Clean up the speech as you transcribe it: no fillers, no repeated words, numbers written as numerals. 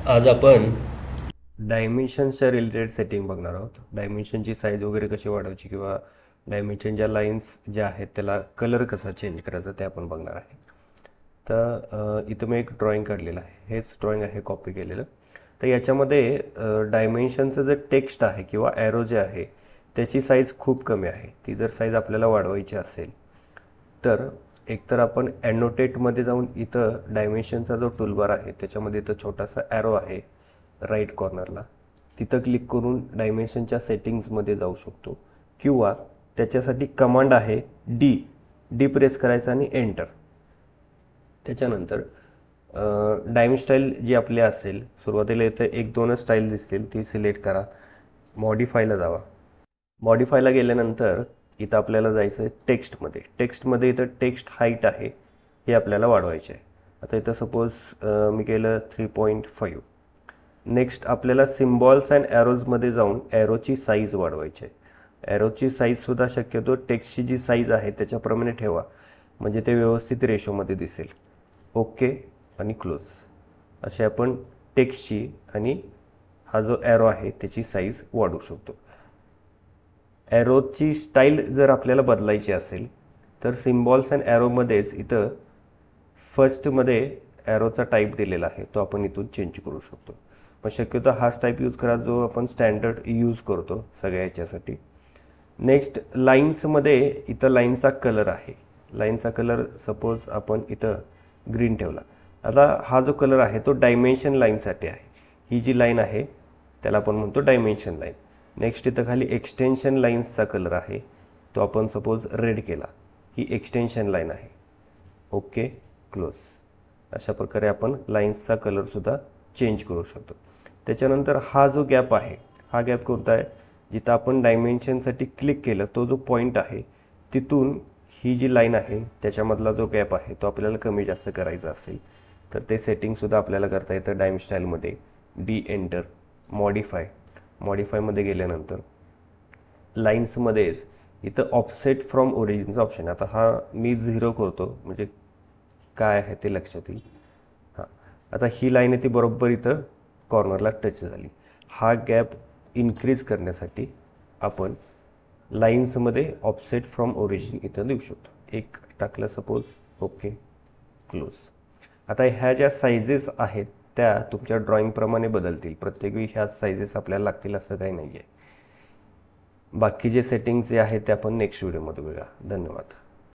आज आपण डायमेन्शनच्या related setting बघणार आहोत. डायमेन्शनची साईज वगैरे कशी वाढवायची किंवा डायमेन्शनच्या लाईन्स ज्या आहेत त्याला कलर कसा चेंज करायचा ते आपण बघणार आहे. तर इथं मी एक ड्रॉइंग काढलेलं आहे. हेच ड्रॉइंग आहे कॉपी केलेलं. तर याच्यामध्ये डायमेन्शनचं जे टेक्स्ट आहे किंवा ॲरो जे आहे त्याची साईज खूप कमी आहे. ती जर साईज आपल्याला वाढवायची असेल तर एकतर आपण ॲनोटेटमध्ये जाऊन इथं डायमेन्शनचा जो टूलबार आहे त्याच्यामध्ये इथं छोटासा ॲरो आहे राईट कॉर्नरला, तिथं क्लिक करून डायमेन्शनच्या सेटिंग्समध्ये जाऊ शकतो किंवा त्याच्यासाठी कमांड आहे डी प्रेस करायचा आणि एंटर. त्याच्यानंतर डायमेन्शन स्टाईल जी आपली असेल सुरुवातीला इथं एक दोनच स्टाईल दिसतील ती सिलेक्ट करा. मॉडिफायला जावा. मॉडिफायला गेल्यानंतर इथं आपल्याला जायचं आहे टेक्स्टमध्ये. टेक्स्टमध्ये इथं टेक्स्ट हाईट आहे हे आपल्याला वाढवायचे आहे. आता इथं सपोज मी केलं 3.5. नेक्स्ट आपल्याला सिम्बॉल्स अँड ॲरोजमध्ये जाऊन ॲरोची साईज वाढवायची आहे. ॲरोची साईजसुद्धा शक्यतो टेक्स्टची जी साईज आहे त्याच्याप्रमाणे ठेवा म्हणजे ते व्यवस्थित रेशोमध्ये दिसेल. ओके आणि क्लोज असे आपण टेक्स्टची आणि हा जो ॲरो आहे त्याची साईज वाढवू शकतो. ॲरोची स्टाईल जर आपल्याला बदलायची असेल तर सिम्बॉल्स अँड ॲरोमध्येच इथं फर्स्टमध्ये ॲरोचा टाईप दिलेला आहे तो आपण इथून चेंज करू शकतो. मग शक्यतो हाच टाईप यूज करा जो आपण स्टँडर्ड यूज करतो सगळ्या ह्याच्यासाठी. नेक्स्ट लाईन्समध्ये इथं लाईनचा कलर आहे. लाईनचा कलर सपोज आपण इथं ग्रीन ठेवला. आता हा जो कलर आहे तो डायमेन्शन लाईनसाठी आहे. ही जी लाईन आहे त्याला आपण म्हणतो डायमेन्शन लाईन. नेक्स्ट इथं खाली एक्सटेन्शन लाईन्सचा कलर आहे तो आपण सपोज रेड केला. ही एक्सटेन्शन लाईन आहे. ओके क्लोज अशा प्रकारे आपण लाईन्सचा कलरसुद्धा चेंज करू शकतो. त्याच्यानंतर हा जो गॅप आहे हा गॅप कोणता आहे, जिथं आपण डायमेन्शनसाठी क्लिक केलं तो जो पॉईंट आहे तिथून ही जी लाईन आहे त्याच्यामधला जो गॅप आहे तो आपल्याला कमी जास्त करायचा असेल तर ते सेटिंगसुद्धा आपल्याला करता येतं डायम स्टाईलमध्ये. एंटर मॉडिफायमध्ये गेल्यानंतर लाईन्समध्येच इथं ऑफसेट फ्रॉम ओरिजिनचा ऑप्शन. आता हा मी 0 करतो म्हणजे काय आहे ते लक्षात येईल. हां आता ही लाईन आहे ती बरोबर इथं कॉर्नरला टच झाली. हा गॅप इन्क्रीज करण्यासाठी आपण लाईन्समध्ये ऑफसेट फ्रॉम ओरिजिन इथं देऊ शकतो. एक टाकलं सपोज. Okay close. आता ह्या ज्या साईजेस आहेत त्या तुमच्या ड्रॉइंगप्रमाणे बदलतील. प्रत्येक वेळी ह्या साईजेस आपल्याला लागतील असं काही नाही आहे. बाकी जे सेटिंग्स जे आहेत ते आपण नेक्स्ट व्हिडिओमध्ये बघूया. धन्यवाद.